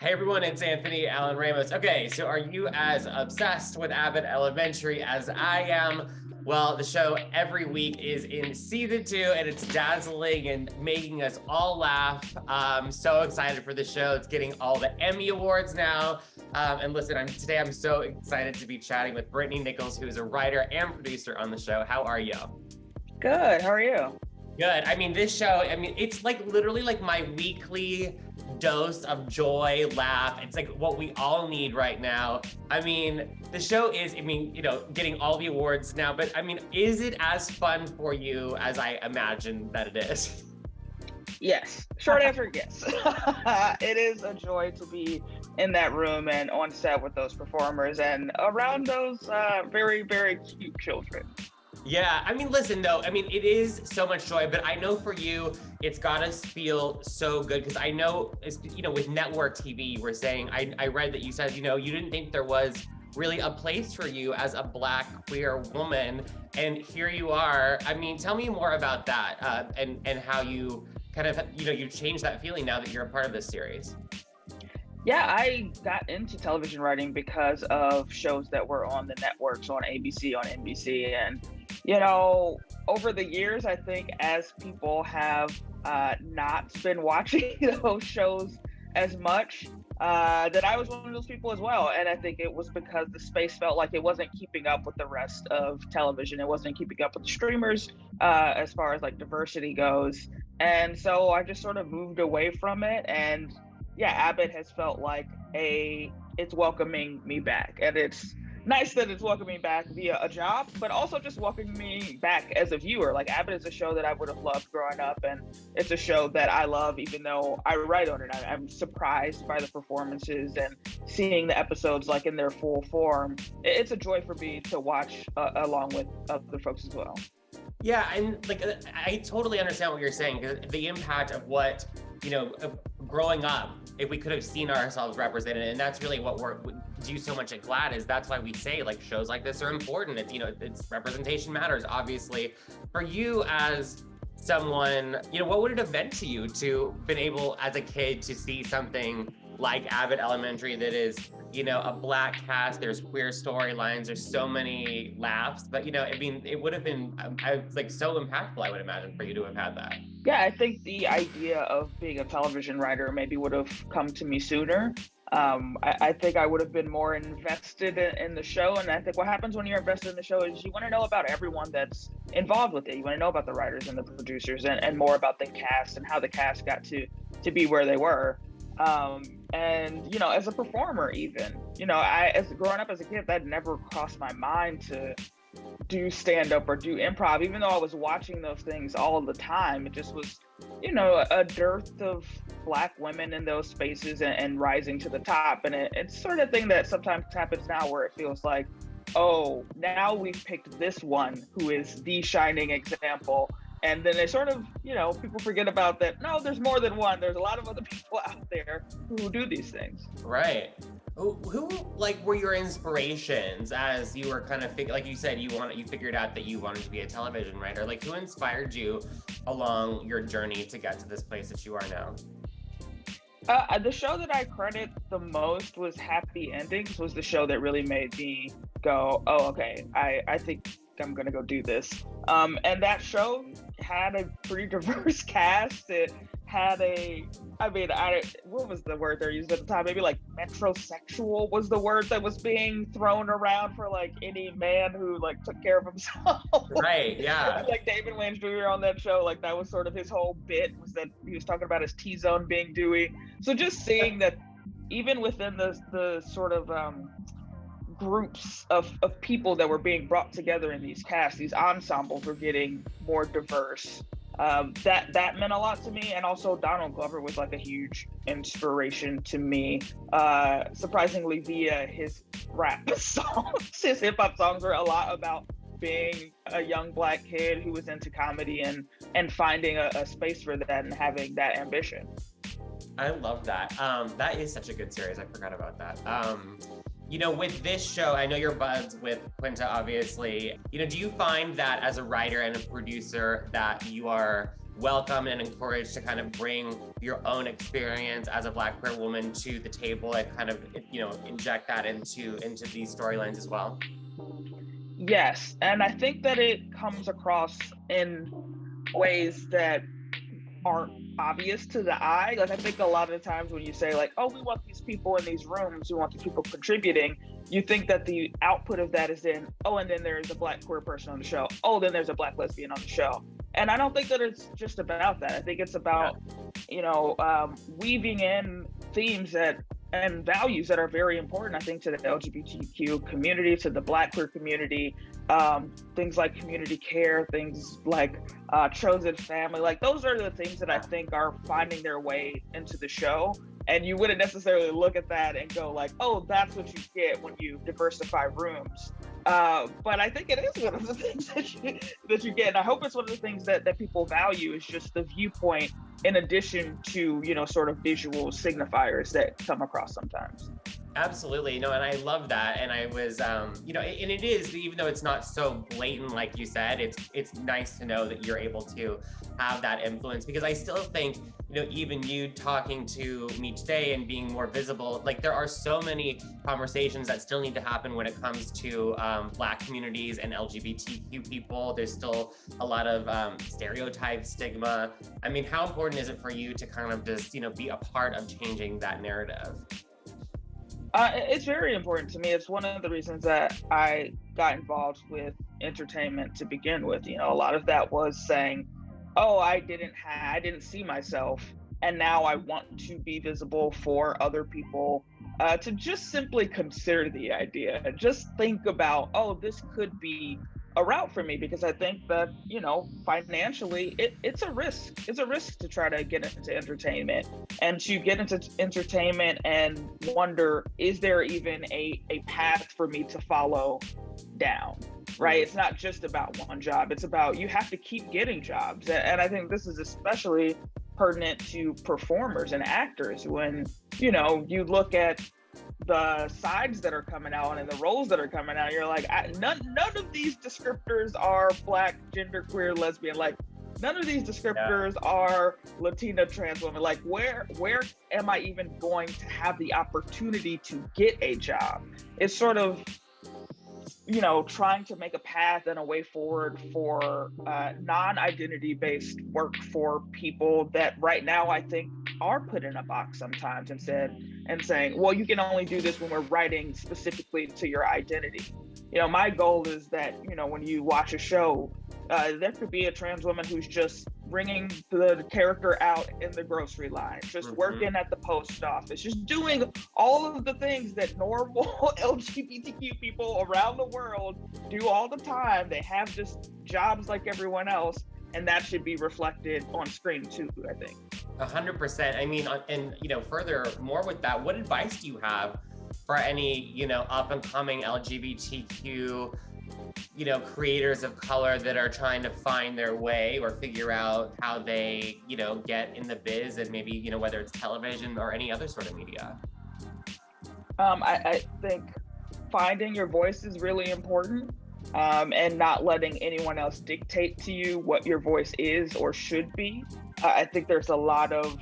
Hey everyone, it's Anthony Allen Ramos. Okay, so are you as obsessed with Abbott Elementary as I am? Well, the show every week is in season 2 and it's dazzling and making us all laugh. I'm so excited for the show. It's getting all the Emmy awards now. And listen, today I'm so excited to be chatting with Brittani Nichols, who is a writer and producer on the show. How are you? Good. How are you? Good. This show, it's like literally like my weekly dose of joy, laugh. It's like what we all need right now. The show is, getting all the awards now, but is it as fun for you as I imagine that it is? Yes. Short answer, yes. It is a joy to be in that room and on set with those performers and around those very, very cute children. Yeah, listen though, it is so much joy, but I know for you, it's gotta feel so good because I know, with network TV, you were saying, I read that you said, you didn't think there was really a place for you as a Black queer woman, and here you are. Tell me more about that and how you kind of, you changed that feeling now that you're a part of this series. Yeah, I got into television writing because of shows that were on the networks, on ABC, on NBC. And, over the years, I think as people have not been watching those shows as much, that I was one of those people as well. And I think it was because the space felt like it wasn't keeping up with the rest of television. It wasn't keeping up with the streamers as far as like diversity goes. And so I just sort of moved away from it. And yeah, Abbott has felt like it's welcoming me back. And it's nice that it's welcoming me back via a job, but also just welcoming me back as a viewer. Like Abbott is a show that I would have loved growing up, and it's a show that I love, even though I write on it. I'm surprised by the performances and seeing the episodes like in their full form. It's a joy for me to watch along with other folks as well. Yeah, and I totally understand what you're saying, because the impact of what, of growing up, if we could have seen ourselves represented, and that's really what we do so much at GLAAD, is that's why we say like shows like this are important. It's, it's representation matters, obviously. For you as someone, what would it have meant to you to been able as a kid to see something like Abbott Elementary that is, a Black cast, there's queer storylines, there's so many laughs, but it would have been so impactful, I would imagine, for you to have had that. Yeah, I think the idea of being a television writer maybe would have come to me sooner. I think I would have been more invested in the show. And I think what happens when you're invested in the show is you want to know about everyone that's involved with it. You want to know about the writers and the producers and more about the cast and how the cast got to be where they were. And, as a performer, even, as growing up as a kid, that never crossed my mind to do stand-up or do improv, even though I was watching those things all the time. It just was, a dearth of Black women in those spaces and rising to the top. And it's sort of thing that sometimes happens now where it feels like, oh, now we've picked this one who is the shining example. And then they sort of, people forget about that. No, there's more than one. There's a lot of other people out there who do these things. Right. Who were your inspirations as you were kind of like you said, you figured out that you wanted to be a television writer? Like, who inspired you along your journey to get to this place that you are now? The show that I credit the most was Happy Endings, was the show that really made me go, oh, okay, I think I'm gonna go do this. And that show had a pretty diverse cast. It had what was the word they used at the time? Maybe like metrosexual was the word that was being thrown around for like any man who like took care of himself. Right, yeah. Like David Wayne Jr. on that show, like that was sort of his whole bit, was that he was talking about his T-zone being Dewey. So just seeing that even within the sort of groups of people that were being brought together in these casts, these ensembles were getting more diverse. That meant a lot to me. And also Donald Glover was like a huge inspiration to me, surprisingly via his rap songs. His hip hop songs were a lot about being a young Black kid who was into comedy and finding a space for that and having that ambition. I love that. That is such a good series. I forgot about that. With this show, I know you're buds with Quinta, obviously. Do you find that as a writer and a producer that you are welcome and encouraged to kind of bring your own experience as a Black queer woman to the table and kind of, inject that into these storylines as well? Yes, and I think that it comes across in ways that aren't obvious to the eye. Like, I think a lot of the times when you say like, oh, we want these people in these rooms, we want these people contributing, you think that the output of that is then, oh, and then there's a Black queer person on the show. Oh, then there's a Black lesbian on the show. And I don't think that it's just about that. I think it's about, weaving in themes and values that are very important, I think, to the LGBTQ community, to the Black queer community, things like community care, things like chosen family, like those are the things that I think are finding their way into the show. And you wouldn't necessarily look at that and go like, oh, that's what you get when you diversify rooms. But I think it is one of the things that you get. And I hope it's one of the things that people value is just the viewpoint in addition to, sort of visual signifiers that come across sometimes. Absolutely. No, and I love that. And I was, and it is, even though it's not so blatant, like you said, it's nice to know that you're able to have that influence, because I still think, even you talking to me today and being more visible, like there are so many conversations that still need to happen when it comes to Black communities and LGBTQ people. There's still a lot of stereotype, stigma. I mean, how important is it for you to kind of just, be a part of changing that narrative? It's very important to me. It's one of the reasons that I got involved with entertainment to begin with. A lot of that was saying, oh, I didn't see myself, and now I want to be visible for other people, to just simply consider the idea, just think about, oh, this could be a route for me, because I think that, financially, it's a risk. It's a risk to try to get into entertainment, and to get into entertainment and wonder, is there even a path for me to follow down? Right? It's not just about one job. It's about, you have to keep getting jobs. And I think this is especially pertinent to performers and actors when, you look at the sides that are coming out and the roles that are coming out, you're like, none of these descriptors are Black, genderqueer, lesbian, like none of these descriptors are Latina, trans women. Like where am I even going to have the opportunity to get a job? It's sort of, trying to make a path and a way forward for non-identity based work for people that right now I think are put in a box sometimes and saying, well, you can only do this when we're writing specifically to your identity. My goal is that, when you watch a show, there could be a trans woman who's just bringing the character out in the grocery line, just working at the post office, just doing all of the things that normal LGBTQ people around the world do all the time. They have just jobs like everyone else, and that should be reflected on screen too, I think. 100%. I mean, and further more with that, what advice do you have for any, up and coming LGBTQ creators of color that are trying to find their way or figure out how they, get in the biz, and maybe, whether it's television or any other sort of media? I think finding your voice is really important, and not letting anyone else dictate to you what your voice is or should be. I think there's a lot of,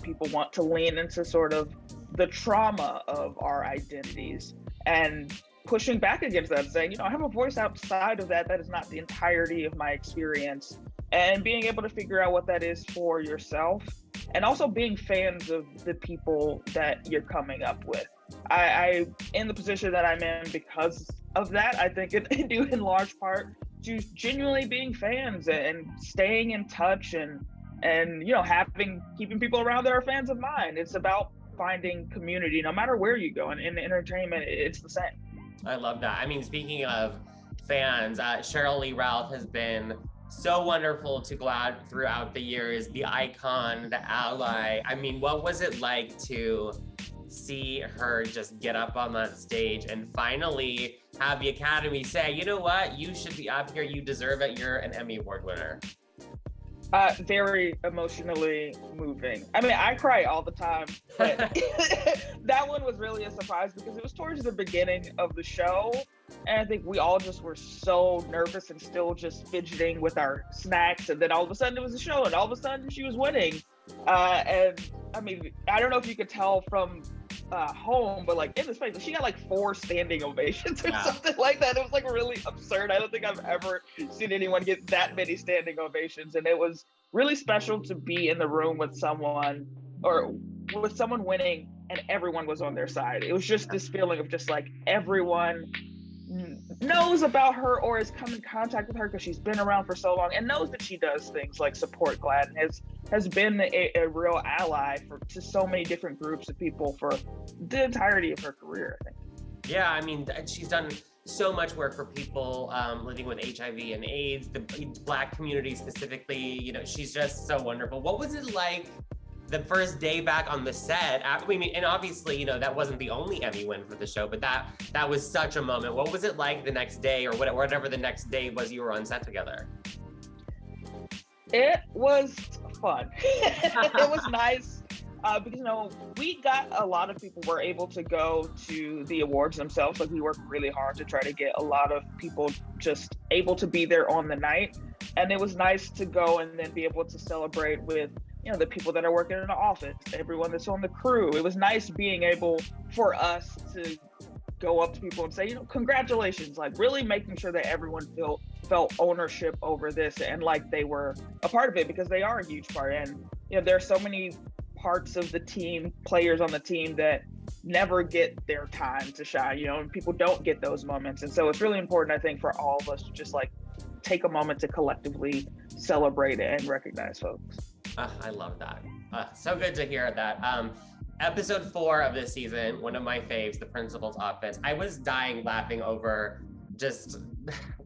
people want to lean into sort of the trauma of our identities and pushing back against that, saying, I have a voice outside of that. That is not the entirety of my experience. And being able to figure out what that is for yourself, and also being fans of the people that you're coming up with. I in the position that I'm in because of that, I think it due in large part to genuinely being fans and staying in touch and keeping people around that are fans of mine. It's about finding community no matter where you go. And in entertainment, it's the same. I love that. I mean, speaking of fans, Cheryl Lee Ralph has been so wonderful to GLAAD throughout the years, the icon, the ally. I mean, what was it like to see her just get up on that stage and finally have the Academy say, you know what, you should be up here, you deserve it, you're an Emmy-award winner? Very emotionally moving. I mean, I cry all the time, but that one was really a surprise because it was towards the beginning of the show. And I think we all just were so nervous and still just fidgeting with our snacks. And then all of a sudden it was a show and all of a sudden she was winning. And I mean, I don't know if you could tell from home, but like in the space, she got like 4 standing ovations or something like that. It was like really absurd. I don't think I've ever seen anyone get that many standing ovations. And it was really special to be in the room with someone winning and everyone was on their side. It was just this feeling of just like everyone knows about her or has come in contact with her because she's been around for so long and knows that she does things like support GLAAD and has been a real ally to so many different groups of people for the entirety of her career, I think. Yeah, I mean, she's done so much work for people living with HIV and AIDS, the Black community specifically. You know, she's just so wonderful. What was it like the first day back on the set? I mean, and obviously, you know, that wasn't the only Emmy win for the show, but that was such a moment. What was it like the next day or whatever the next day was you were on set together? It was fun. It was nice because, you know, we got a lot of people were able to go to the awards themselves. Like we worked really hard to try to get a lot of people just able to be there on the night. And it was nice to go and then be able to celebrate with, you know, the people that are working in the office, everyone that's on the crew. It was nice being able for us to go up to people and say, you know, congratulations, like really making sure that everyone felt ownership over this and like they were a part of it because they are a huge part. And, you know, there are so many parts of the team, players on the team that never get their time to shine, you know, and people don't get those moments. And so it's really important, I think, for all of us to just like take a moment to collectively celebrate and recognize folks. I love that. So good to hear that. Episode 4 of this season, one of my faves, The Principal's Office. I was dying laughing over just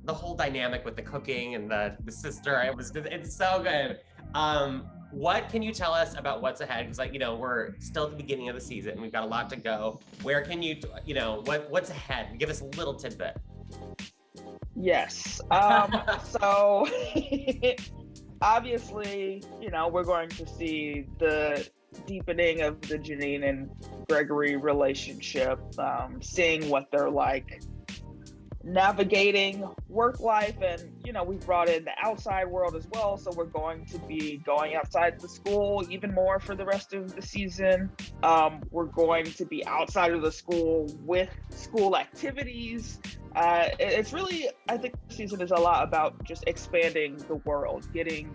the whole dynamic with the cooking and the sister. It's so good. What can you tell us about what's ahead? Because, like, you know, we're still at the beginning of the season. We've got a lot to go. Where can you know, what's ahead? Give us a little tidbit. Yes. So obviously, you know, we're going to see the deepening of the Janine and Gregory relationship, seeing what they're like navigating work life. And, you know, we've brought in the outside world as well. So we're going to be going outside the school even more for the rest of the season. We're going to be outside of the school with school activities. It's really, I think the season is a lot about just expanding the world, getting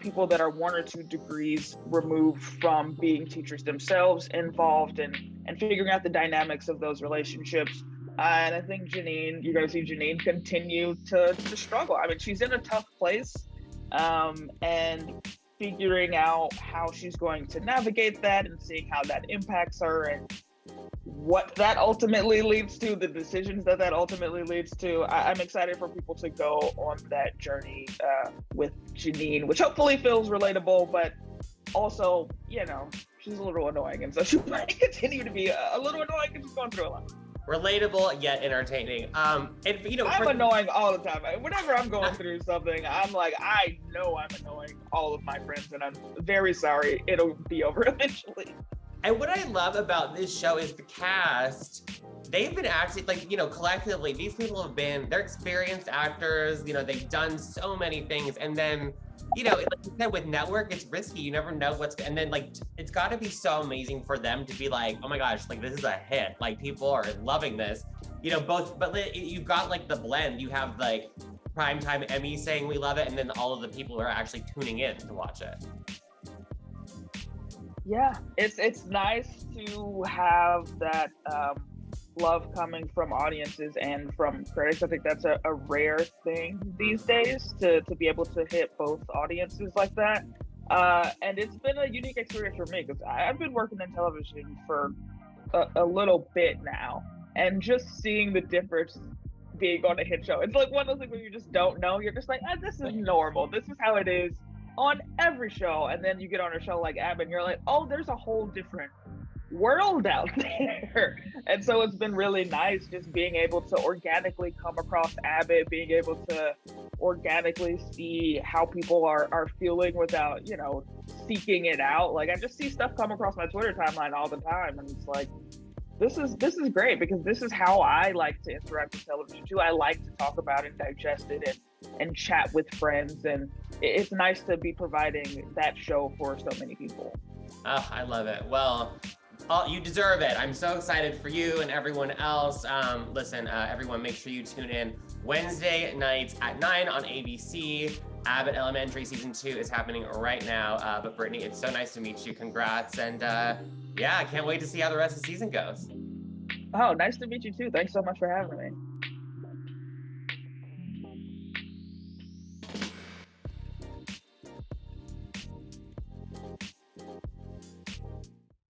people that are 1 or 2 degrees removed from being teachers themselves involved and figuring out the dynamics of those relationships. And I think Janine, you're going to see Janine continue to struggle. I mean, she's in a tough place, and figuring out how she's going to navigate that and seeing how that impacts her and what that ultimately leads to, the decisions that ultimately leads to. I'm excited for people to go on that journey with Janine, which hopefully feels relatable, but also, you know, she's a little annoying, and so she might continue to be a little annoying because she's going through a lot. Relatable yet entertaining. And you know, I'm annoying all the time. Whenever I'm going through something, I'm like, I know I'm annoying all of my friends, and I'm very sorry. It'll be over eventually. And what I love about this show is the cast. They've been acting like, you know, collectively, these people they're experienced actors, you know, they've done so many things. And then, you know, like you said, with network, it's risky. You never know and then like, it's gotta be so amazing for them to be like, oh my gosh, like this is a hit. Like people are loving this, you know, but you've got like the blend. You have like primetime Emmy saying we love it. And then all of the people are actually tuning in to watch it. Yeah, it's nice to have that love coming from audiences and from critics. I think that's a rare thing these days to be able to hit both audiences like that. And it's been a unique experience for me because I've been working in television for a little bit now, and just seeing the difference being on a hit show. It's like one of those things where you just don't know. You're just like, this is normal. This is how it is on every show. And then you get on a show like Abbott and you're like, oh, there's a whole different world out there. And so it's been really nice just being able to organically come across Abbott, being able to organically see how people are feeling without, seeking it out. Like, I just see stuff come across my Twitter timeline all the time, and it's like, this is great, because this is how I like to interact with television too. I like to talk about it, digest it, and chat with friends, and it's nice to be providing that show for so many people. Oh, I love it. Well, you deserve it. I'm so excited for you and everyone else. Listen, everyone, make sure you tune in Wednesday nights at 9 on ABC. Abbott Elementary season 2 is happening right now. But Brittani, it's so nice to meet you. Congrats. And yeah, I can't wait to see how the rest of the season goes. Oh, nice to meet you too. Thanks so much for having me.